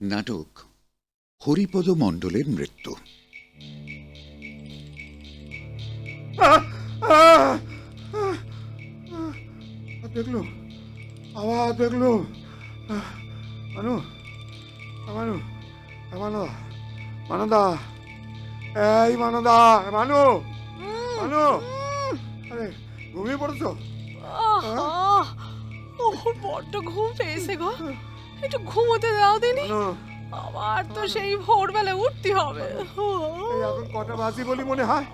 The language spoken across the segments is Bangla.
নাটক হরিপদ মণ্ডলের মৃত্যু। দেখলো আবার দেখলো মানু মানু মানু মানদা এই মানদা মানু মানু আরে ঘুমিয়ে পড়েছো? বড্ড ঘুম পেয়েছে গো, একটু ঘুমোতে দাও দিনি। আবার তো সেই ভোরবেলা উঠতে হবে। এই এখন কটা বাজি বলি মনে হয়?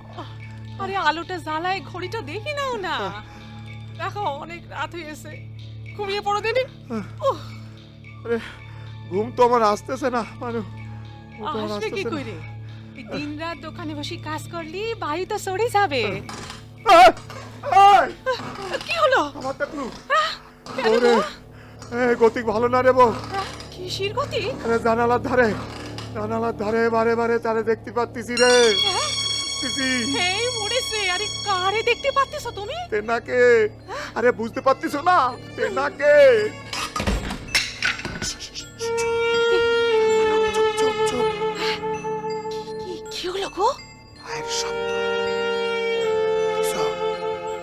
আরে আলোটা জ্বালায়, ঘড়িটা দেখি নাও না, দেখো অনেক রাত হয়েছে। ঘুমিয়ে পড়ো দিনি। আরে ঘুম তো আমার আসতেছে না মানু। আসবে কি করে? দিন রাত দোকানে বসে কাজ করলি বাড়ি তো সরে যাবে। কি হলো? আমার দেখলু ওরে গতিক ভালো না রে বউ। কিসির গতি? আরে জানালার ধারে বারে বারে তারে দেখতে পাচ্ছিস রে। এই মরেছে। আরে কারে দেখতে পাচ্ছিস তুমি? তেনাকে। আরে বুঝতে পারছিস না? তেনাকে। কি হলো গো? পায়ের শব্দ।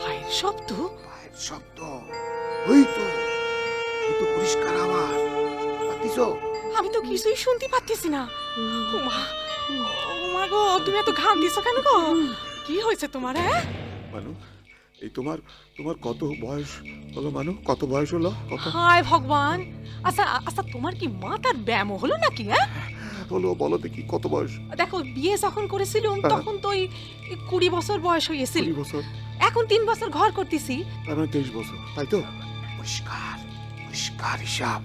পায়ের শব্দ? পায়ের শব্দ। ওই তো পরিষ্কার আওয়াজ। পাচ্ছিস? আমি তো কিছুই শুনতে পাচ্ছি না। ওমা ওমা গো, তুমি এত ঘাম দিছো কেন গো? কি হয়েছে তোমার? মানু, এই তোমার কত বয়স হলো মানু? কত বয়স হলো? কত হায় ভগবান! আচ্ছা আচ্ছা, তোমার কি মাথার ব্যায়াম হলো নাকি? হলো বলো দেখি কত বয়স? দেখো, বিয়ে যখন করেছিলাম তখন তো 20 বছর বয়স হয়েছিল। 20 বছর। এখন 3 বছর ঘর করতেছি। তার মানে 23 বছর, তাই তো? পরিষ্কার হিসাব।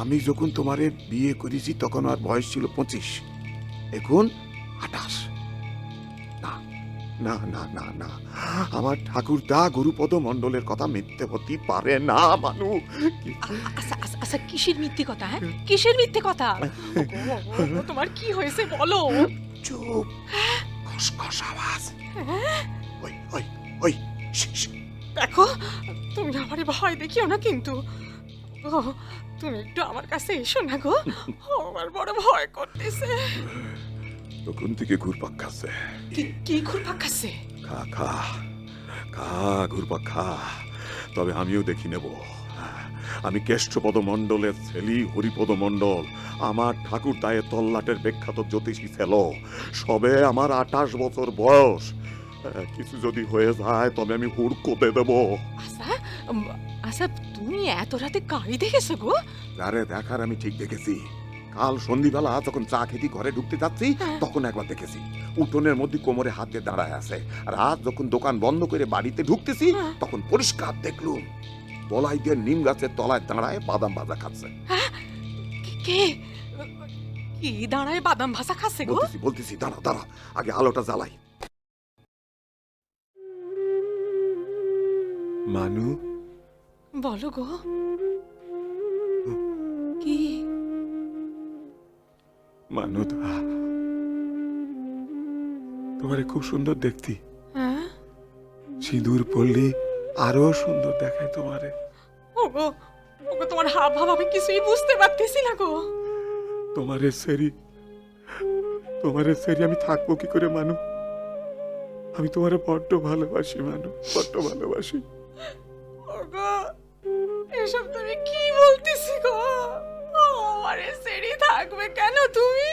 আমি যখন তোমারে বিয়ে করেছি তখন আর বয়স ছিল 25, এখন 28। না না না না না, আমার ঠাকুরদা গুরুপদ মণ্ডলের কথা মিথ্যে হতে পারে না মানু। আচ্ছা আচ্ছা আচ্ছা, কিসের মিথ্যে কথা? কিসের মিথ্যে কথা? তোমার কি হয়েছে বলো? চুপ। খসখস আওয়াজ। ওই ওই ওই দেখো, তুমি আমারে ভয় দেখিও না কিন্তু। ও, তুমি একটু আমার কাছে এসো না গো, আমার বড় ভয় করতেছে। তখন থেকে ঘুরপাক খাচ্ছে। কি ঘুরপাক খাচ্ছে? খা খা খা ঘুরপাক খা। তবে আমিও দেখি নেব। আমি কেষ্টপদ মণ্ডলের ছেলি হরিপদ মণ্ডল। আমার ঠাকুর দায়ে তল্লাটের বিখ্যাত জ্যোতিষী ছিল। সবে আমার 28 বছর বয়স। কিছু যদি হয়ে যায় তবে আমি হুড়কোতে দেব। আচ্ছা আচ্ছা, তুমি এত রাতে গাড়ি দেখেছো গো? আরে দেখার আমি ঠিক দেখেছি। কাল সন্ধিবেলা যখন চা খেতে ঘরে ঢুকতে যাচ্ছি তখন একবার দেখেছি উঠোনের মধ্যে কোমরে হাত দিয়ে দাঁড়ায় আছে। আর আজ যখন দোকান বন্ধ করে বাড়িতে ঢুকতেছি তখন পরিষ্কার দেখলুম বলাই দিয়ে নিম গাছের তলায় দাঁড়ায় বাদাম ভাজা খাচ্ছে। কে কি দাঁড়ায় বাদাম ভাজা খাচ্ছে গো? বলতেছি দাঁড়া আগে আলোটা জ্বালাই। মানু, বলো গো, কি? মানু তোমারে খুব সুন্দর দেখতি। সিঁদুর পরলি আরো সুন্দর দেখায় তোমারে। ওগো ওগো, তোমার হাব ভাব আমি কিছুই বুঝতে পারতেছি না গো। তোমারে সেরি আমি থাকবো কি করে মানু? আমি তোমারে বড্ড ভালোবাসি মানু, বড্ড ভালোবাসি। ওগো, এসব তুমি কি বলতেছি গো? আমারে সেরি থাকবে কেন তুমি?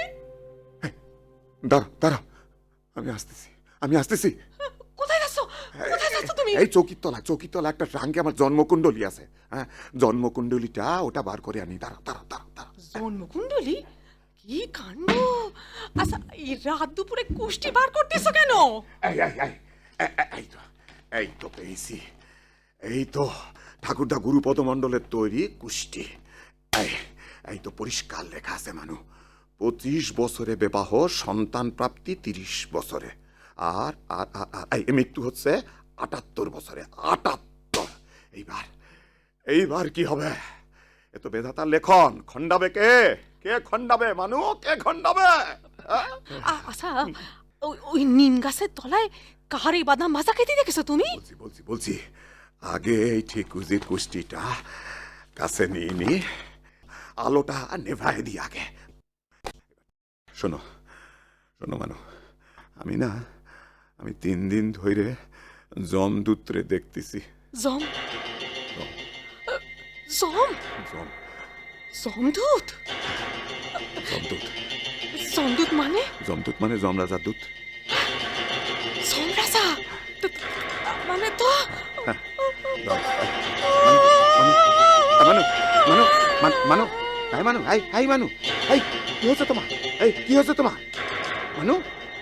দাঁড়া আমি আসতেছি। কোথায় যাচ্ছ? কোথায় যাচ্ছ তুমি? এই চৌকির তলা একটা ট্রাঙ্কে আমার জন্মকুণ্ডলী আছে। হ্যাঁ, জন্মকুণ্ডলীটা ওটা বার করে আনি। দাঁড়া। জন্মকুণ্ডলী? কি কাণ্ড! আচ্ছা, এই রাত দুপুরে কুষ্টি বার করতেছো কেন? এই তো পেয়েছি। এই তো ঠাকুরদা গুরুপদ মণ্ডলের তৈরি কুষ্টি। এই তো পরিষ্কার লেখা আছে মানু, 25 বছরে বিবাহ, সন্তান প্রাপ্তি 30 বছরে, আর মৃত্যু হচ্ছে 78 বছরে। 78। এইবার কি হবে? এ তো বেধাতার লেখন। খণ্ডাবে কে খণ্ডাবে মানু? কে খণ্ডাবে? আচ্ছা, ওই নিম গাছের তলায় কার এই বাদাম ভাজা খেতে দেখেছো তুমি? বলছি আগে এই ঠিকুজির কুষ্টিটা কাছে নিয়ে নি। আলোটা নেভায় দিই আগে। শোনো শোনো মানু, আমি 3 দিন ধরে জমদূতরে দেখতেছি। জম জম জম জমদূত জমদূত জমদূত মানে জমদূত মানে যমরাজার দূত। জমরাজা মানে তো মানু মানু মানু হাই মানু, হাই হাই মানু, হাই কি হচ্ছে তোমার? এই কি হচ্ছে তোমার মানু?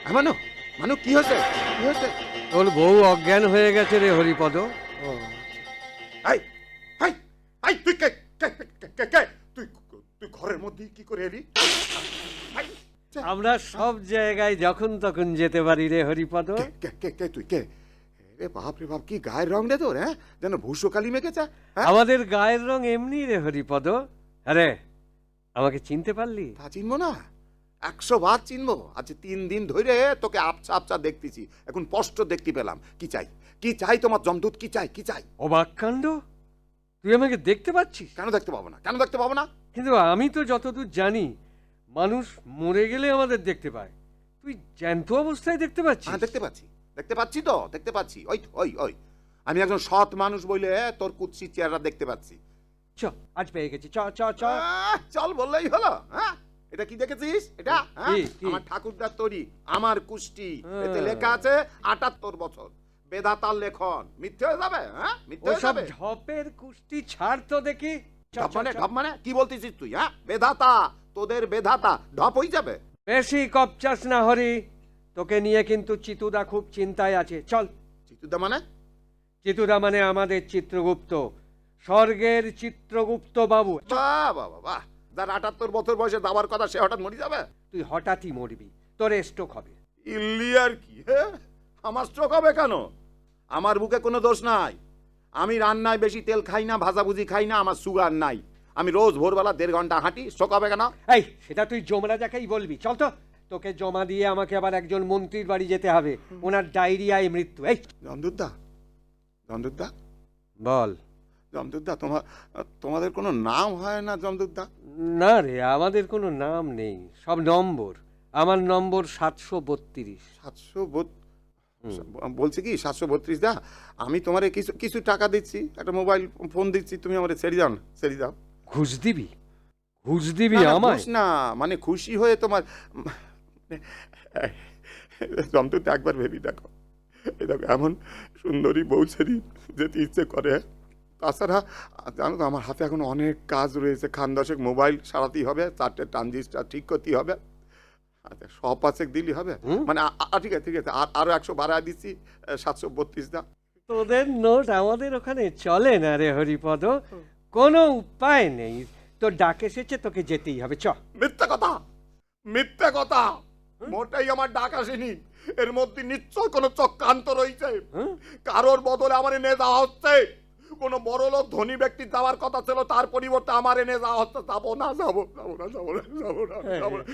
হাই মানু, মানু কি হচ্ছে, কি হচ্ছে? তোর বউ অজ্ঞান হয়ে গেছে রে হরিপদ। হাই হাই হাই, তুই কে কে কে কে কে? তুই তুই ঘরের মধ্যে কি করে এলি? হাই, আমরা সব জায়গায় যখন তখন যেতে পারি রে হরিপদ। কে কে কে তুই কে? রে বাপ রে বাপ, কি গায়ের রং রে তোর, হ্যাঁ? যেন ভূষকালি মেখেছে। হ্যাঁ, আমাদের গায়ের রং এমনি রে হরিপদ। আরে আমাকে চিনতে পারলি? তা চিনবো না? 100 বার চিনবো। আজ 3 দিন ধরে তোকে আপচা আপচা দেখতেছি, এখন স্পষ্ট দেখতে পেলাম। কি চাই, কি চাই তোমার জমদূত? কি চাই, কি চাই? অবাক কাণ্ড, তুই আমাকে দেখতে পাচ্ছিস? কেন দেখতে পাবো না, কেন দেখতে পাবো না? কিন্তু আমি তো যতদূর জানি মানুষ মরে গেলে আমাদের দেখতে পায়, তুই জ্যান্ত অবস্থায় দেখতে পাচ্ছিস? হ্যাঁ দেখতে পাচ্ছি, দেখতে পাচ্ছি তো, দেখতে পাচ্ছি। ওই ওই ওই, আমি একজন সৎ মানুষ বলে তোর কুৎসি চেহারা দেখতে পাচ্ছি। চ আজ পেয়ে গেছি, চ চ চ। চল বললেই হলো। হ্যাঁ, এটা কি দেখেছিস? এটা হ্যাঁ? কি? আমার ঠাকুরদার তৈরি, আমার কুষ্টি। হ্যাঁ। এতে লেখা আছে 78 বছর। বেদাতার লেখন মিথ্যে হয়ে যাবে? হ্যাঁ, মিথ্যে হয়ে ওসব যাবে। ঝপের কুষ্টি ছাড় তো দেখি। চ, ঢপ চ, মানে, চ। ঢপ মানে কি বলতেছিস তুই? হ্যাঁ, বেদাতা, তোদের বেদাতা ঢপ হয়ে যাবে। বেশি কপচাস না হরি, তোকে নিয়ে কিন্তু চিতুদা খুব চিন্তায় আছে। চল। চিতুদা মানে? চিতুদা মানে আমাদের চিত্রগুপ্ত, স্বর্গের চিত্রগুপ্ত বাবু। বাহ বাহ বাহ বাহ, যার 78 বছর বয়সে যাওয়ার কথা সে হঠাৎ মরে যাবে? তুই হঠাৎই মরবি, তোর স্ট্রোক হবে। ইল্লি আর কি? হ্যাঁ, আমার স্ট্রোক হবে কেন? আমার বুকে কোনো দোষ নাই। আমি রান্নায় বেশি তেল খাই না, ভাজাভুজি খাই না, আমার সুগার নাই। আমি রোজ ভোরবেলা 1.5 ঘন্টা হাঁটি, স্ট্রোক হবে কেন? এই সেটা তুই যমরাজাকেই বলবি। চল তো, তোকে জমা দিয়ে আমাকে আবার একজন মন্ত্রীর বাড়ি যেতে হবে, ওনার ডায়রিয়ায় মৃত্যু। এই জমদূতদা, জমদূতদা, বল। জমদূতদা, তোমাদের কোনো নাম হয় না জমদূতদা? না রে, আমাদের কোনো নাম নেই, সব নম্বর। আমার নম্বর 732। 732? বলছি কি 732 দা, আমি তোমারে কিছু কিছু টাকা দিচ্ছি, একটা মোবাইল ফোন দিচ্ছি, তুমি আমারে ছেড়ে দাও না, ছেড়ে দাও। ঘুষ দিবি? ঘুষ দিবি না, না, আমায়? ঘুষ না, মানে খুশি হয়ে তোমার। জমদূত একবার ভেবি দেখো, এই দেখো এমন সুন্দরী বউ ছেড়ে যেতে ইচ্ছে করে। তাছাড়া জানো তো আমার হাতে এখন অনেক কাজ রয়েছে, খান 10 মোবাইল সারাতেই হবে, 4টে ট্রানজিস্টার ঠিক করতেই হবে। আচ্ছা, 100 দিলি হবে? মানে ঠিক আছে, ঠিক আছে, আরো 100 বাড়ায় দিচ্ছি, 732 দা। তোদের নোট আমাদের ওখানে চলে না রে হরিপদ, কোনো উপায় নেই। তোর ডাক এসেছে, তোকে যেতেই হবে। চ। মিথ্যা কথা, মিথ্যা কথা, মোটেই আমার ডাক আসেনি। এর মধ্যে নিশ্চয় কোনো চক্রান্ত রয়েছে। কারোর বদলে আমার এনে যাওয়া হচ্ছে। কোনো বড় লোক ধনী ব্যক্তি যাওয়ার কথা ছিল, তার পরিবর্তে আমার এনে যাওয়া হচ্ছে। যাবো না, যাবো যাবো না, যাবো না, যাবো না, যাবো না।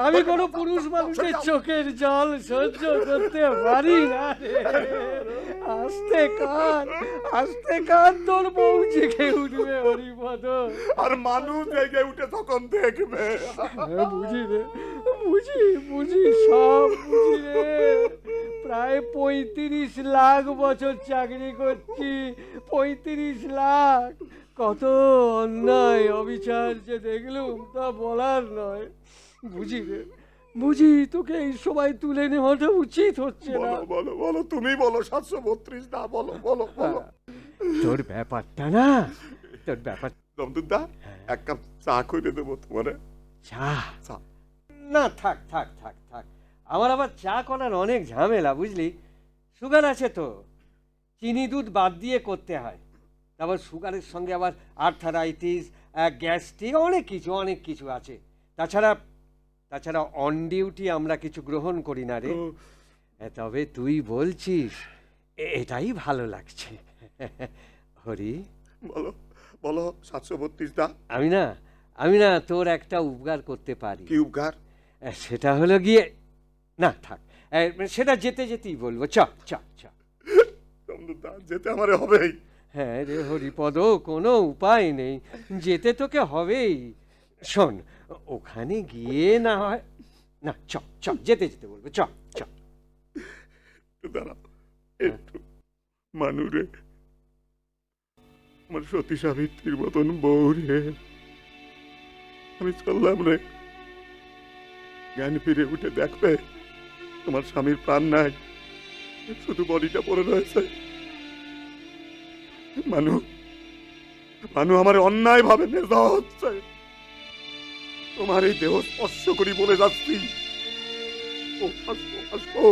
আমি কোনো পুরুষ মানুষের চোখের জল সহ্য করতে পারি না রে। আস্তে কান, আস্তে কান, তোর বউ জেগে উঠবে হরিপদ। আর মানুষ জেগে উঠে তখন দেখবে। বুঝি রে, বুঝি বুঝি, সব বুঝি রে। প্রায় 35 লাখ বছর চাকরি করছি, 35 লাখ। কত অন্যায় অবিচার যে দেখলুম তা বলার নয়। বুঝি রে, বুঝি, তোকে এই সময় তুলে নেওয়াটা উচিত হচ্ছে না। বলো বলো বলো, তুমি বলো 732 দা, বলো বলো বলো। তোর ব্যাপারটা না, তোর ব্যাপার। জমদূতদা, এক কাপ চা করে দেবো তোমারে? চা? চা? না, থাক থাক থাক থাক, আমার আবার চা করার অনেক ঝামেলা, বুঝলি। সুগার আছে তো, চিনি দুধ বাদ দিয়ে করতে হয়। তারপর সুগারের সঙ্গে আবার আর্থারাইটিস, গ্যাস্ট্রিক, অনেক কিছু আছে। তাছাড়া অন ডিউটি আমরা কিছু গ্রহণ করি না রে। তবে তুই বলছিস, এটাই ভালো লাগছে। হরি, বলো বলো 732 দা। আমি না তোর একটা উপকার করতে পারি। কি উপকার? সেটা হলো গিয়ে, না থাক, সেটা যেতে যেতেই বলবো। চ চ চ। জমদূতদা, যেতে আমারে হবেই। হ্যাঁ রে হরিপদ, কোনো উপায় নেই, যেতে তোকে হবেই। শোন, ওখানে গিয়ে না হয় না, চ চ, যেতে যেতে বলবে, চ চ। দাঁড়াও একটু, মানু রে, আমার সতী সাবিত্রীর মতন বউ রে, আমি চললাম রে। জ্ঞান ফিরে উঠে দেখবে তোমার স্বামীর প্রাণ নাই, শুধু বডিটা পড়ে রয়েছে। মানু, মানু আমার অন্যায় ভাবে নেওয়া হচ্ছে, তোমার এই দেহ স্পর্শ করি বলে যাচ্ছি। ও আসবো আসবো,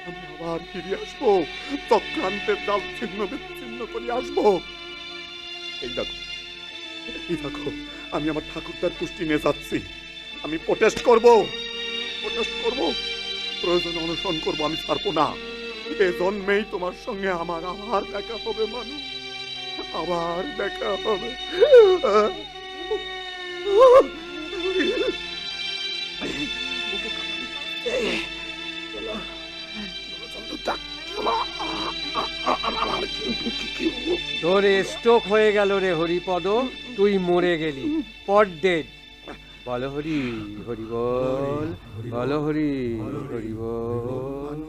আমি আবার ফিরে আসবো, চক্রান্তের জাল ছিন্ন বিচ্ছিন্ন করে আসবো। এই দেখো, এই দেখো, আমি আমার ঠাকুরদার পুষ্টি নিয়ে যাচ্ছি। আমি প্রোটেস্ট করব, প্রয়োজনে অনশন করব, আমি ছাড়বো না। এ জন্মেই তোমার সঙ্গে আমার আবার দেখা হবে মানুষ, আবার দেখা হবে। তোর স্ট্রোক হয়ে গেল রে হরিপদ, তুই মরে গেলি, পট ডেড। বল হরি, হরি বল, বল হরি, হরি বল।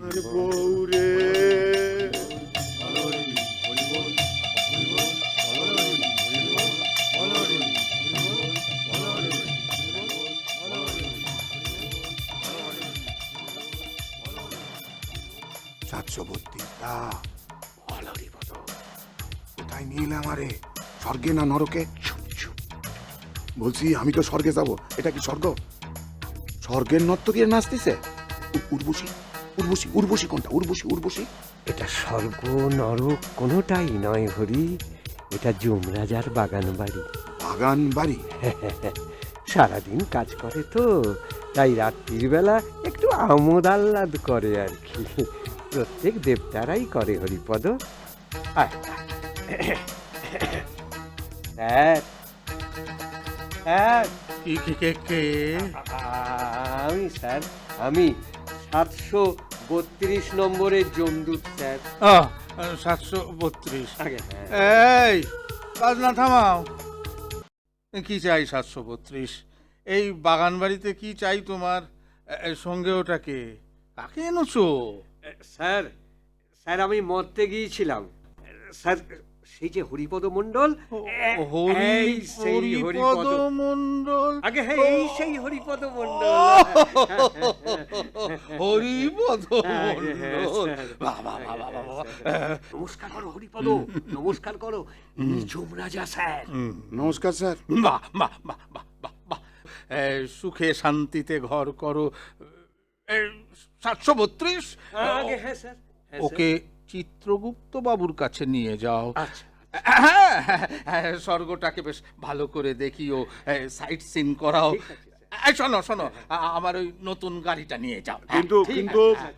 আরে বউ রে, কোথায় নিয়ে এলে আমারে? স্বর্গে না নরকে? বলছি আমি তো স্বর্গে যাব। এটা কি স্বর্গ? স্বর্গের নর্তকী নাচতেছে। উর্বশী, উর্বশী, উর্বশী কোনটা? উর্বশী, উর্বশী। এটা স্বর্গ নরক কোনোটাই নয় হরি, এটা যমরাজার বাগান বাড়ি। বাগান বাড়ি? সারাদিন কাজ করে তো, তাই রাত্রির বেলা একটু আমোদ আহ্লাদ করে আর কি। প্রত্যেক দেবতারাই করে হরিপদ। আয়, আয়। স্যার, স্যার, আমি স্যার, আমি 732 নম্বরের জমদূত স্যার। 732। আগে হ্যাঁ। এই কাজ না থামাও। কি চাই 732? এই বাগান বাড়িতে কি চাই তোমার? সঙ্গে ওটাকে কাকে এনেছো? স্যার, স্যার আমি মরতে গিয়েছিলাম স্যার। সেই যে হরিপদ মণ্ডল, এই সেই হরিপদ মণ্ডল। আগে হ্যাঁ, এই সেই হরিপদ মণ্ডল। হরিপদ হ্যাঁ, মণ্ডল। স্যার। বাবা বাবা বাবা। নমস্কার করো হরিপদ, নমস্কার করো। ইনি যমরাজা স্যার। নমস্কার স্যার। বাহ বাহ বাহ বাহ বাহ বাহ। সুখে শান্তিতে ঘর করো। 732? আগে হ্যাঁ স্যার, হ্যাঁ, ওকে চিত্রগুপ্ত বাবুর কাছে নিয়ে যাও। স্যার। আচ্ছা, হ্যাঁ, স্বর্গটাকে বেশ ভালো করে দেখিও, সাইট সিন করাও। ঠিক আছে, স্যার। শোনো শোনো, আমার ওই নতুন গাড়িটা নিয়ে যাও। কিন্তু ঠিক কিন্তু আছে,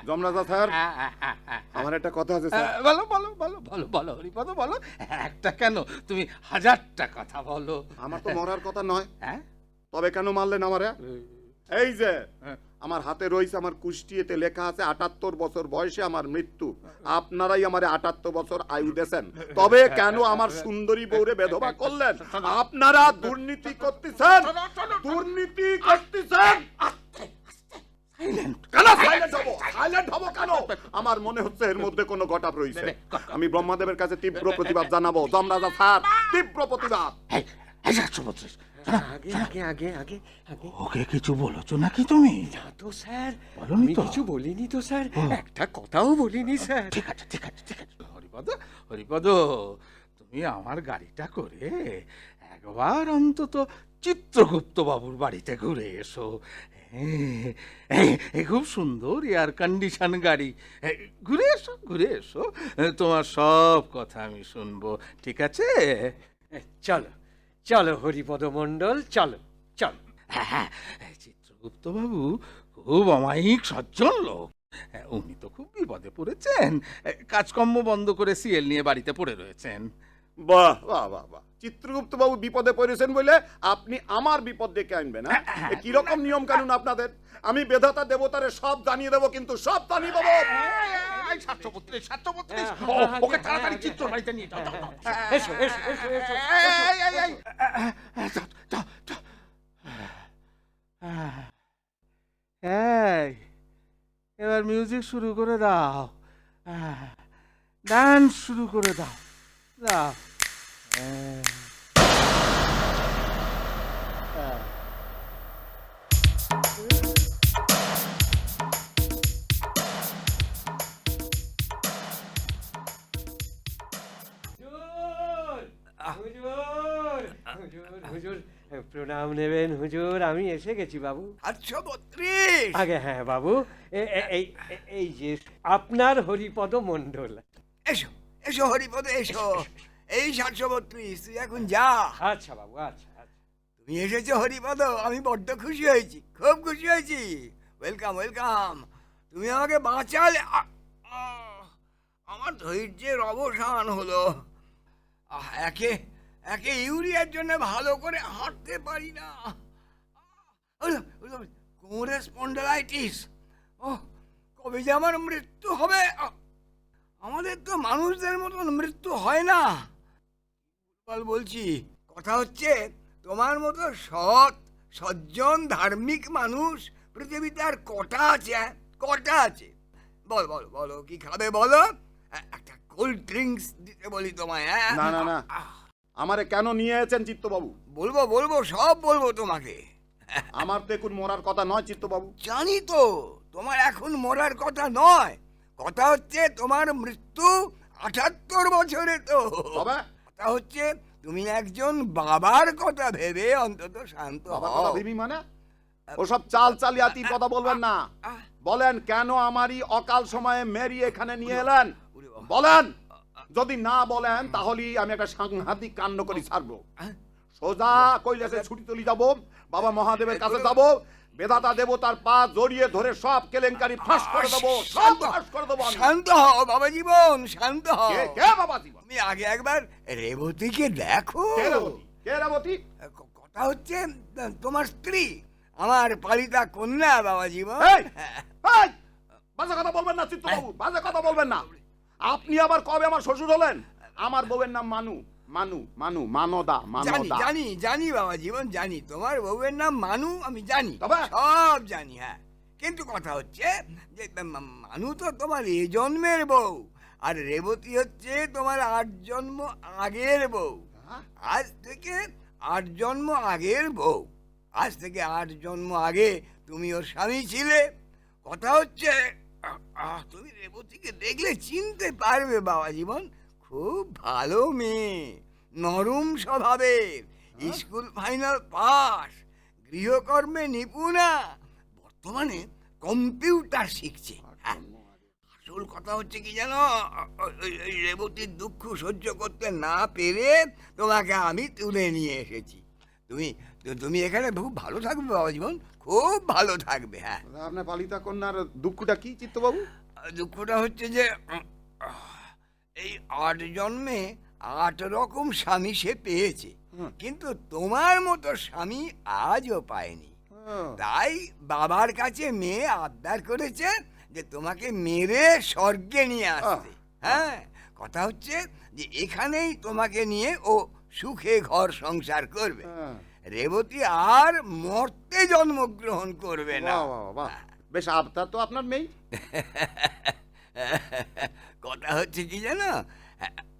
যমরাজা স্যার, আমার একটা কথা আছে স্যার। বলো বলো বলো বলো বলো হরিপদ বলো। একটা কেন, তুমি 1000টা কথা বলো। আমার তো মরার কথা নয়, হ্যাঁ, তবে কেন মারলেন আমারে? এই যে আমার হাতে রয়েছে, আমার কুষ্টিতে লেখা আছে 78 বছর বয়সে আমার মৃত্যু। আপনারাই আমারে 78 বছর আয়ু দেন, তবে কেন আমার সুন্দরী বউরে বেধবা করলেন? আপনারা দুর্নীতি করতেছেন, দুর্নীতি করতেছেন। কেন সাইলেন্ট হবো? সাইলেন্ট হবো কেন? আমার মনে হচ্ছে এর মধ্যে কোনো ঘটনা রয়েছে। আমি ব্রহ্মাদেবের কাছে তীব্র প্রতিবাদ জানাবো। যমরাজা স্যার, তীব্র প্রতিবাদ। 732। আগে আগে আগে আগে আগে। ওকে কিছু বলেছো নাকি তুমি? না তো স্যার, বলোনি আমি তো? কিছু বলিনি তো স্যার, একটা কথাও বলিনি স্যার। ঠিক আছে ঠিক আছে ঠিক আছে। হরিপদ, হরিপদ, তুমি আমার গাড়িটা করে একবার অন্তত চিত্রগুপ্ত বাবুর বাড়িতে ঘুরে এসো। খুব সুন্দর এয়ার কন্ডিশন গাড়ি। ঘুরে এসো ঘুরে এসো, তোমার সব কথা আমি শুনবো, ঠিক আছে? চলো চলো হরিপদ মণ্ডল, চলো চলো। হ্যাঁ, চিত্রগুপ্ত বাবু খুব অমায়িক সজ্জন লোক। উনি তো খুব বিপদে পড়েছেন, কাজকর্ম বন্ধ করে সিএল নিয়ে বাড়িতে পড়ে রয়েছেন। বাহ বাহ বাহ বাহ, চিত্রগুপ্ত বাবু বিপদে পড়েছেন বলে আপনি আমার বিপদ ডেকে আনবেন? হ্যাঁ, কিরকম নিয়ম কানুন আপনাদের? আমি বেদাতা দেবতারে সব জানিয়ে দেবো, কিন্তু সব জানিয়ে দেবো। এই 732 ওকে তাড়াতাড়ি চিত্র বাড়িতে নিয়ে যাও, যাও, যাও। এসো এসো এসো এসো এই, যাও, যাও। এই, এবার মিউজিক শুরু করে দাও, ডান্স শুরু করে দাও, দাও। হুজুর হুজুর হুজুর প্রণাম নেবেন হুজুর, আমি এসে গেছি বাবু। 732। আগে হ্যাঁ বাবু, এই যে আপনার হরিপদ মণ্ডল। এসো এসো হরিপদ এসো। এই 732, তুই এখন যা। আচ্ছা বাবু, আচ্ছা আচ্ছা। তুমি এসেছো হরিপদ, আমি বড্ড খুশি হয়েছি, খুব খুশি হয়েছি। Welcome welcome. তুমি আমাকে বাঁচালে। আমার ধৈর্যের অবসান হলো। একে একে ইউরিয়ার জন্য ভালো করে হাঁটতে পারি না। কোমরে স্পন্ডালাইটিস। ও, কবে যে আমার মৃত্যু হবে। আমাদের তো মানুষদের মতন মৃত্যু হয় না। বলছি, কথা হচ্ছে তোমার মতো সৎ সজ্জন ধার্মিক মানুষ পৃথিবীতে আর কটা আছে? কটা আছে? বল বল বলো, কি খাবে বলো? একটা কোল্ড ড্রিঙ্কস দিতে বলি তোমায়? হ্যাঁ, না না না, আমারে কেন নিয়ে এসেছেন চিত্তবাবু? বলবো বলবো, সব বলবো তোমাকে। আমার তো এখন মরার কথা নয় চিত্তবাবু। জানি তো তোমার এখন মরার কথা নয়, কথা হচ্ছে তোমার মৃত্যু 78 বছরে। তো তবে কথা হচ্ছে তুমি একজন বাবার কথা ভেবে অন্তত শান্ত বাবা হও। কথা ভেবি মানে? ওসব চাল চালিয়াতির কথা বলবেন না। বলেন কেন আমারই অকাল সময়ে মেরি এখানে নিয়ে এলেন? বলেন। যদি না বলেন তাহলে আমি একটা সাংঘাতিক কাণ্ড করে ছাড়বো। সোজা কৈলাসে ছুটি তুলি যাব, বাবা মহাদেবের কাছে যাব, বেদাতা দেবতার পা জড়িয়ে ধরে সব কেলেঙ্কারি ফাঁস করে দেবো, সব ফাঁস করে দেবো আমি। শান্ত হও বাবা জীবন, শান্ত হও। কে বাবা জীবন? তুমি আগে একবার রেবতীকে দেখো। কে রেবতী? কে রেবতী? কথা হচ্ছে তোমার স্ত্রী, আমার পালিতা কন্যা বাবা জীবন। এই, এই, বাজে কথা বলবেন না চিত্তবাবু, বাজে কথা বলবেন না। আপনি আবার কবে আমার শ্বশুর হলেন? আমার বউয়ের নাম মানু, মানু মানু মানদা, জানি মানদা। জানি জানি বাবা জীবন, জানি তোমার বউয়ের নাম মানু, আমি জানি, তবে? সব জানি। হ্যাঁ, কিন্তু কথা হচ্ছে যে মানু তো তোমার এ জন্মের বউ, আর রেবতী হচ্ছে তোমার 8 জন্ম আগের বউ। আজ থেকে 8 জন্ম আগের বউ। আজ থেকে 8 জন্ম আগে তুমি ওর স্বামী ছিলে। কথা হচ্ছে তুমি রেবতীকে দেখলে চিনতে পারবে বাবা জীবন। খুব ভালো মেয়ে, নরম স্বভাবের, স্কুল ফাইনাল পাস, গৃহকর্মে নিপুণা, বর্তমানে কম্পিউটার শিখছে। হ্যাঁ, আসল কথা হচ্ছে কি জানো, ওই রেবতীর দুঃখ সহ্য করতে না পেরে তোমাকে আমি তুলে নিয়ে এসেছি। তুমি তুমি এখানে খুব ভালো থাকবে বাবা জীবন, খুব ভালো থাকবে। হ্যাঁ, আপনার পালিতা কন্যার দুঃখটা কি চিত্তবাবু? দুঃখটা হচ্ছে যে এই 8 জন্মে 8 রকম স্বামী সে পেয়েছে, কিন্তু তোমার মতো স্বামী আজও পায়নি। তাই বাবার কাছে মেয়ে আবদার করেছে যে তোমাকে মেরে স্বর্গে নিয়ে আসতে। হ্যাঁ, কথা হচ্ছে যে এখানেই তোমাকে নিয়ে ও সুখে ঘর সংসার করবে। রেবতী আর মর্তে জন্মগ্রহণ করবে না। বাহ, বাহ, বাহ। বেশ আবদার তো আপনার মেয়ে। কথা হচ্ছে কি জানো,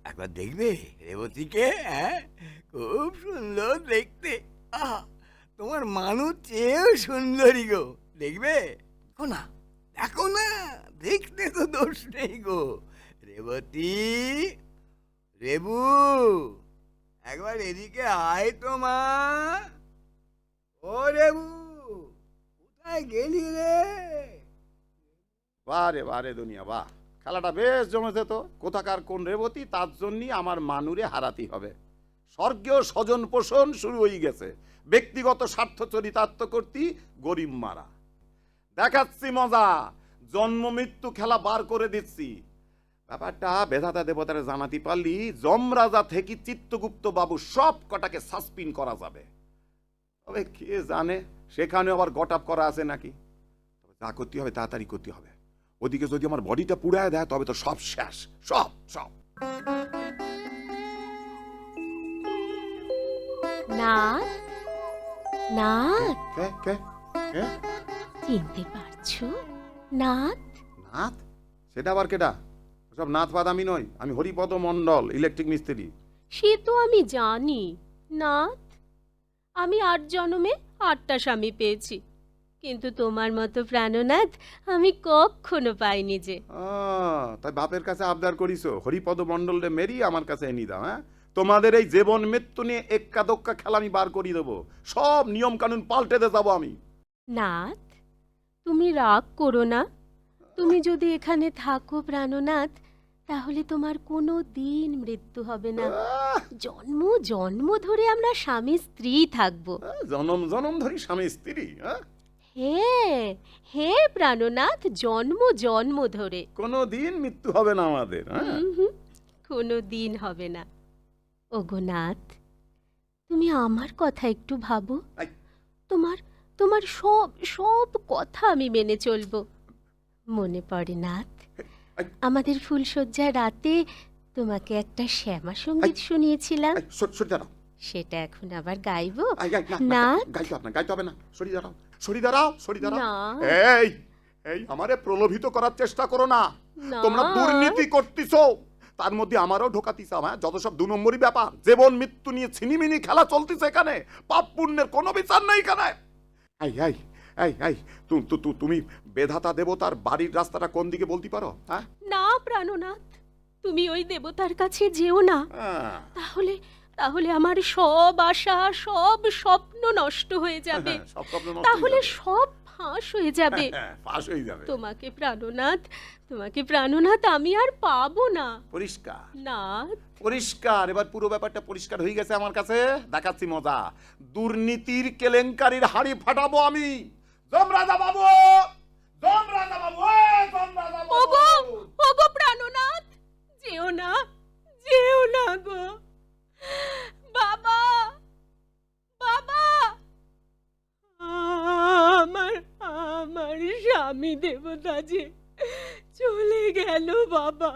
একবার দেখবে রেবতীকে। হ্যাঁ, খুব সুন্দর দেখতে। আহা, তোমার মানুষ চেয়েও সুন্দরী গো। দেখবে? দেখো না, দেখো না, দেখতে তো দোষ নেই গো। রেবতী, রেবু, একবার এদিকে আয় তো মা। ও রেবু, কোথায় গেলি রে? বারে বারে দুনিয়া, বাহ, খেলাটা বেশ জমেছে তো। কোথাকার কোন রেবতী, তার জন্যই আমার মানুরে হারাতে হবে। স্বর্গীয় স্বজন পোষণ শুরু হয়ে গেছে, ব্যক্তিগত স্বার্থ চরিতার্থ করতে গরিব মারা। দেখাচ্ছি মজা, জন্ম মৃত্যু খেলা বার করে দিচ্ছি। ব্যাপারটা বেধাতা দেবতারে জানাতে পারলি যমরাজা থেকে চিত্তগুপ্ত বাবু সব কটাকে সাসপিন করা যাবে। তবে কে জানে সেখানে আবার গটাপ করা আছে নাকি। তবে যা করতে হবে তাড়াতাড়ি করতে হবে। ওদিকে যদি আমার বডিটা পুড়ায় দেয় তবে তো সব শেষ, সব সব। নাথ, নাথ, কে কে কে? চিনতে পারছো? নাথ, নাথ? সেটা আবার কেটা? সব নাথ ফাদ আমি নই, আমি হরিপদ মণ্ডল, ইলেকট্রিক মিস্ত্রি। সে তো আমি জানি। নাথ, আমি 8 জন্মে 8টা স্বামী পেয়েছি, কিন্তু তোমার মতো প্রাণনাথ আমি কখনো পাইনি যে। তাই বাপের কাছে আবদার করিছো হরিপদ মণ্ডলে মেরি আমার কাছে এনে দাও। হ্যাঁ, তোমাদের এই জীবন মৃত্যু নিয়ে এক্কা দোক্কা খেলা আমি বার করিয়ে দেবো, সব নিয়ম কানুন পাল্টে দিয়ে যাবো আমি। নাথ, তুমি রাগ করো না। তুমি যদি এখানে থাকো প্রাণনাথ, তাহলে তোমার কোনো দিন মৃত্যু হবে না। জন্ম জন্ম ধরে আমরা স্বামী স্ত্রী থাকবো। জনম জনম ধরি স্বামী স্ত্রী? হ্যাঁ হ্যাঁ প্রাণনাথ, জন্ম জন্ম ধরে। কোনো দিন মৃত্যু হবে না আমাদের। কোনো দিন হবে না। ওগো নাথ, তুমি আমার কথা একটু ভাবো। আই। তোমার তোমার সব সব কথা আমি মেনে চলবো। মনে পড়ে নাথ, আই। আমাদের ফুলশয্যার রাতে তোমাকে একটা শ্যামা সঙ্গীত শুনিয়েছিলাম। সরি দাঁড়াও। সেটা এখন আবার গাইবো? নাথ, নাথ, গাইতে হবে না। সরি দাঁড়াও, সরি দাঁড়াও, সরি দাঁড়াও। না। এই এই আমারে প্রলোভিত করার চেষ্টা করো না। না। তোমরা দুর্নীতি করতেছো, তার মধ্যে আমারও ঢোকাতিস। হ্যাঁ, যত সব 2 নম্বরই ব্যাপার। জীবন মৃত্যু নিয়ে ছিনিমিনি খেলা চলতেছে এখানে। পাপ পুণ্যের কোনো বিচার নেই এখানে। এই এই এই এই তুমি বেধাতা দেবতার বাড়ির রাস্তাটা কোন দিকে বলতে পারো? হ্যাঁ, না প্রাণনাথ, তুমি ওই দেবতার কাছে যেও না। তাহলে তাহলে আমার সব আশা, সব স্বপ্ন নষ্ট হয়ে যাবে। সব স্বপ্ন নষ্ট হয়ে তাহলে যাবে। সব ফাঁস হয়ে যাবে। ফাঁস হয়ে যাবে। তোমাকে প্রাণনাথ আমি আর পাবো না। পরিষ্কার নাথ, পরিষ্কার। এবার পুরো ব্যাপারটা পরিষ্কার হয়ে গেছে আমার কাছে। দেখাচ্ছি মজা। দুর্নীতির কেলেঙ্কারির হাড়ি ফাটাবো আমি। যমরাজা বাবু, যমরাজা বাবু, যমরাজা ওগো বাবু। ওগো প্রাণনাথ, যেও না, যেও না গো। বাবা, বাবা, আমার আমার স্বামী দেবতা যে চলে গেল বাবা।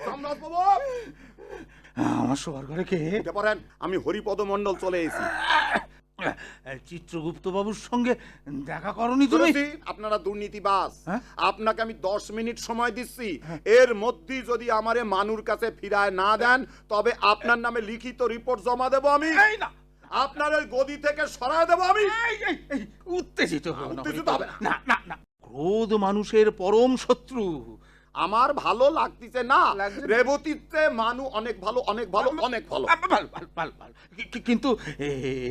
যমরাজ বাবু, আমার শোবার ঘরে কে? উঠে পড়েন। আমি হরিপদ মণ্ডল চলে এসেছি। চিত্রগুপ্ত বাবুর সঙ্গে দেখা করনি তুমি? শুনেছি আপনারা দুর্নীতিবাজ। হ্যাঁ? আপনাকে আমি 10 মিনিট সময় দিচ্ছি। এর মধ্যে যদি আমারে মানুর কাছে ফিরায় না দেন তবে আপনার নামে লিখিত রিপোর্ট জমা দেব আমি। এই না, আপনার ওই গদি থেকে সরায় দেব আমি। এই, উত্তেজিত হও না, উত্তেজিত হবে না। না না না, ক্রোধ মানুষের পরম শত্রু। আমার ভালো লাগতেছে না। লাগছে না। রেবতীতে মানু অনেক ভালো, অনেক ভালো, অনেক ভালো। ভাল। কিন্তু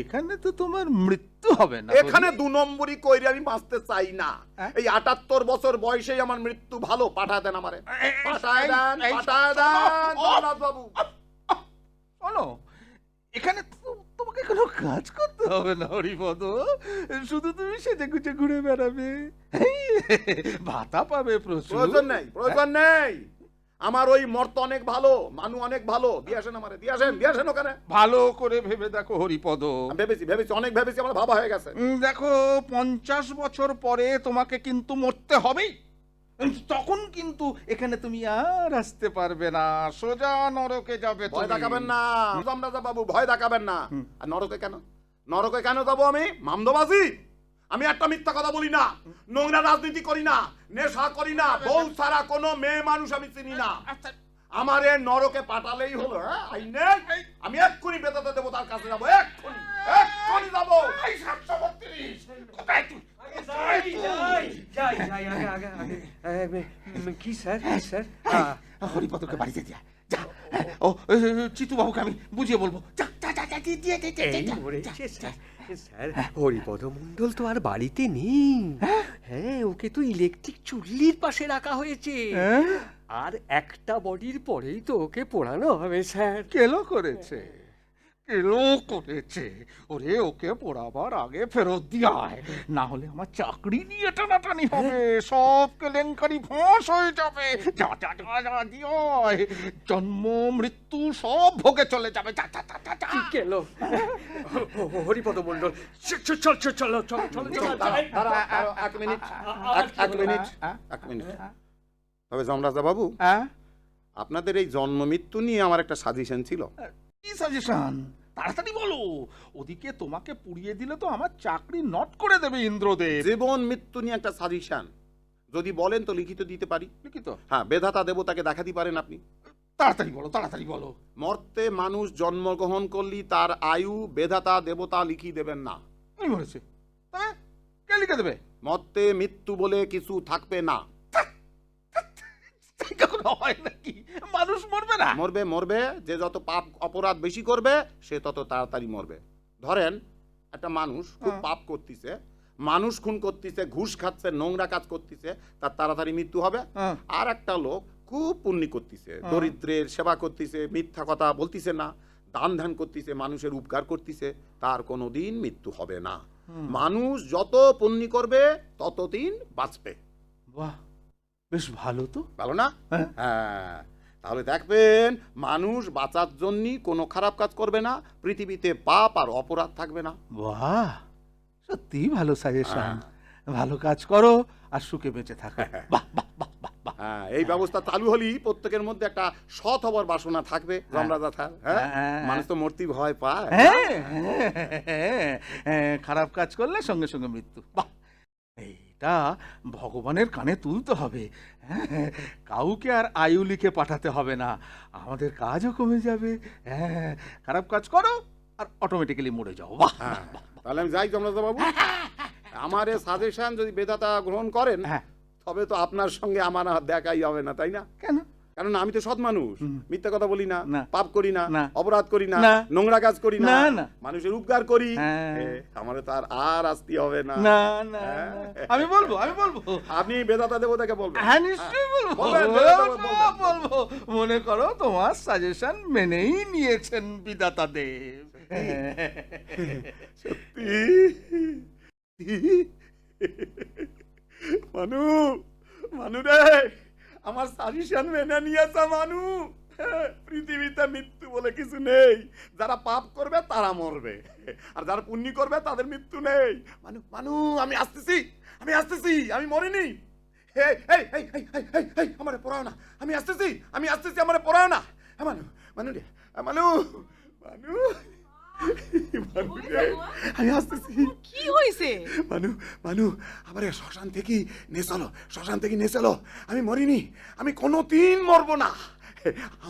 এখানে তো তোমার মৃত্যু হবে না। এখানে 2 নম্বরই কইরে আমি বাঁচতে চাই না। হ্যাঁ? এই 78 বছর বয়সেই আমার মৃত্যু ভালো। পাঠায় দেন আমারে, পাঠায় দেন, এই, পাঠায় দেন যমরাজ বাবু। শোনো, এখানে তোমাকে কোনো কাজ করতে হবে না হরিপদ। শুধু তুমি সেজে গুজে ঘুরে বেড়াবে, ভাতা পাবে প্রচুর। প্রয়োজন নেই, প্রয়োজন নেই। আমার ওই মর্ত অনেক ভালো, মানু অনেক ভালো। দিয়ে আসেন আমারে, দিয়ে আসেন ওখানে। ভালো করে ভেবে দেখো হরিপদ। আমি ভেবেছি, অনেক ভেবেছি, আমার ভাবা হয়ে গেছে। দেখো, 50 বছর পরে তোমাকে কিন্তু মরতে হবেই। তখন কিন্তু এখানে তুমি আর আসতে পারবে না, সোজা নরকে যাবে। ভয় দেখাবেন না যমরাজা বাবু, ভয় দেখাবেন না। আর নরকে কেন? নরকে কেন যাবো আমি? মামদবাজি? আমি একটা মিথ্যা কথা বলি না, নোংরা রাজনীতি করি না, নেশা করি না, বউ ছাড়া কোনো মেয়ে মানুষ আমি চিনি না। আমার এ নরকে পাঠালেই হলো। হ্যাঁ, আমি এক্ষুনি বেতাতে দেবো, তার কাছে যাবো, এক্ষুনি যাবো। কি স্যার, কি স্যার? হরিপদকে বাড়িতে দিয়া যা। ও চিতু বাবুকে আমি বুঝিয়ে বলবো। যা যা যা যা, দিয়ে দে, এই মরেছে স্যার। স্যার, হরিপদ মণ্ডল তো আর বাড়িতে নেই। হ্যাঁ, ওকে তো ইলেকট্রিক চুল্লির পাশে রাখা হয়েছে। আর একটা বডির পরেই তো ওকে পোড়ানো হবে স্যার। কেলো করেছে, কেলো করেছে। ওরে ওকে পড়াবার আগে ফেরত দিয়ে আয়, না হলে আমার চাকরি নিয়ে টানাটানি হবে, সব কেলেঙ্কারি ফাঁস হয়ে যাবে। যা যা যা যা দিয়ে আয়। জন্ম মৃত্যু সব ভোগে চলে যাবে। যা যা যা যা যা। কি কেলো? হরিপদ মণ্ডল, চলো চলো চলো চলো চলো চলো যাই। এক মিনিট, এক মিনিট। তবে যমরাজা বাবু, হ্যাঁ, আপনাদের এই জন্ম মৃত্যু নিয়ে আমার একটা সাজেশন ছিল। কি সাজেশন? তাড়াতাড়ি বলো। ওদিকে তোমাকে পুড়িয়ে দিলে তো আমার চাকরি নট করে দেবে ইন্দ্রদেব। জীবন মৃত্যু নিয়ে একটা সাজেশন যদি বলেন তো লিখিত দিতে পারি। লিখিত? হ্যাঁ, বেধাতা দেবতাকে দেখাতে পারেন আপনি। তাড়াতাড়ি বলো, তাড়াতাড়ি বলো। মর্তে মানুষ জন্মগ্রহণ করলি তার আয়ু বেধাতা দেবতা লিখি দেবেন না। উনি মরেছে, তবে কে লিখে দেবে? মর্তে মৃত্যু বলে কিছু থাকবে না। তাই কখনো হয় নাকি? মানুষ মরবে না? মরবে, মরবে। যে যত পাপ অপরাধ বেশি করবে সে তত তাড়াতাড়ি মরবে। ধরেন একটা মানুষ খুব পাপ করতেছে, মানুষ খুন করতেছে, ঘুষ খাচ্ছে, নোংরা কাজ করতেছে, তার তাড়াতাড়ি মৃত্যু হবে। হ্যাঁ। আর একটা লোক খুব পুণ্য করতেছে, দরিদ্রের সেবা করতেছে, মিথ্যা কথা বলতেছে না, দান ধ্যান করতেছে, মানুষের উপকার করতেছে, তার কোনোদিন মৃত্যু হবে না। মানুষ যত পুণ্য করবে ততদিন বাঁচবে। বাহ, বেশ ভালো তো। ভালো না? হ্যাঁ। হ্যাঁ, তাহলে দেখবেন মানুষ বাঁচার জন্য কোনো খারাপ কাজ করবে না, পৃথিবীতে পাপ আর অপরাধ থাকবে না। বাহ, সত্যি ভালো সাজেশন। ভালো কাজ করো আর সুখে বেঁচে থাকো। বাহ বাহ বাহ বাহ বাহ। হ্যাঁ, এই ব্যবস্থা চালু হলেই প্রত্যেকের মধ্যে একটা সৎ হবার বাসনা থাকবে। যমরাজা থাক, হ্যাঁ, হ্যাঁ। মানুষ তো মূর্তি ভয় পায়। হ্যাঁ, হ্যাঁ, হ্যাঁ, খারাপ কাজ করলে সঙ্গে সঙ্গে মৃত্যু। বাহ, এইটা ভগবানের কানে তুলতে হবে। হ্যাঁ, কাউকে আর আয়ু লিখে পাঠাতে হবে না, আমাদের কাজও কমে যাবে। হ্যাঁ, খারাপ কাজ করো আর অটোমেটিক্যালি মরে যাও। বাহ, হ্যাঁ, তাহলে আমি যাই যমরাজা বাবু। আমার এই সাজেশন যদি বেদাতা গ্রহণ করেন হ্যাঁ। তবে তো আপনার সঙ্গে আমার আর দেখাই হবে না, তাই না? কেন? কারণ আমি তো সৎ মানুষ, মিথ্যা কথা বলি না, না। পাপ করি না, না। অপরাধ করি না, না। নোংরা কাজ করি না, না, না। মানুষের উপকার করি। হ্যাঁ। আমার তো আর আসতে হবে না। না না, আমি বলবো, আমি বলবো। আপনি বেদাতা দেবতাকে বলবেন। হ্যাঁ, নিশ্চয়ই বলবো। বলবেন, বেদাতা সব বলবেন। বলবো। মনে করো তোমার সাজেশন মেনেই নিয়েছেন বিধাতা দেব। সত্যি? মানু, মানু রে, আমার সাজেশন মেনে নিয়েছে মানু। পৃথিবীতে মৃত্যু বলে কিছু নেই। যারা পাপ করবে তারা মরবে, আর যারা পুণ্য করবে তাদের মৃত্যু নেই। মানু, মানু, আমি আসতেছি, আমি আসতেছি, আমি মরিনি। এই এই এই এই এই এই এই আমারে পড়াও না, আমি আসতেছি, আমি আসতেছি, আমারে পড়াও না। মানু, মানু রে, মানু, মানু, মানু রে, আমি আসতেছি। কি হয়েছে? মানু, মানু, আমার শ্মশান থেকে নে চলো, শ্মশান থেকে নে চলো। আমি মরিনি, আমি কোনোদিন মরবো না।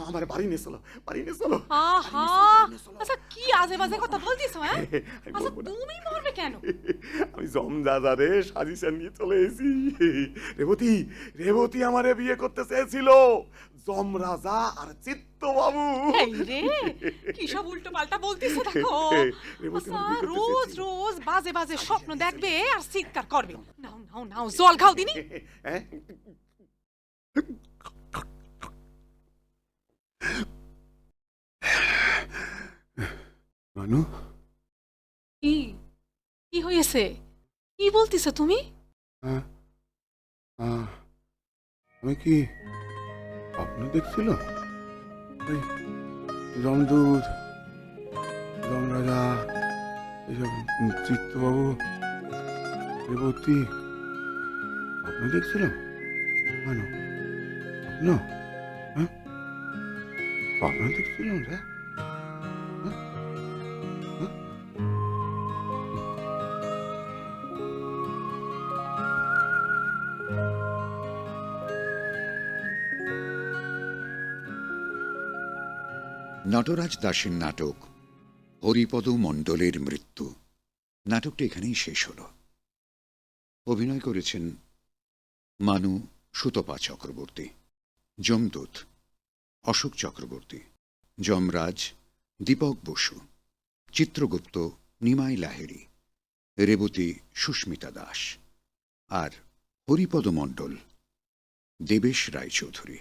আমার বাড়ি নে চলো, বাড়ি নে চলো। আহা, আচ্ছা কি আজে বাজে কথা বলতিছো? হ্যাঁ, আমি আচ্ছা বলবো না। তুমি মরবে কেন? আমি জমদাদারে সাজিশন নিয়ে চলে এসেছি। রেবতী, রেবতী আমারে বিয়ে করতে চেয়েছিল, যমরাজা আর চিত্তবাবু। এই রে, কি সব উল্টো পাল্টা বলতিছো দেখো। রেবতী আচ্ছা, আমাকে বিয়ে করতে রোজ চেয়েছিল। রোজ বাজে বাজে স্বপ্ন দেখবে আর চিৎকার করবে। নাও নাও নাও, জল খাও দিনি। হ্যাঁ? মানু, কি কি হয়েছে? কি বলতিছো তুমি? হ্যাঁ, আমি কি স্বপ্ন দেখছিল? ওই যমদূত, যমরাজা, এসব চিত্তবাবু, রেবতী স্বপ্ন দেখছিলাম? কেন স্বপ্ন? হ্যাঁ, স্বপ্ন দেখছিলাম রে? নটরাজ দাসের নাটক হরিপদ মণ্ডলের মৃত্যু। নাটকটি এখানেই শেষ হল। অভিনয় করেছেন মানু সুতপা চক্রবর্তী, যমদূত অশোক চক্রবর্তী, যমরাজ দীপক বসু, চিত্রগুপ্ত নিমাই লাহিড়ী, রেবতী সুস্মিতা দাস, আর হরিপদ মণ্ডল দেবেশ রায়চৌধুরী।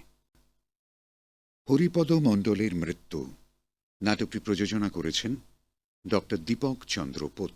হরিপদ মণ্ডলের মৃত্যু নাটকটি প্রযোজনা করেছেন ডক্টর দীপক চন্দ্র পোদ্দার।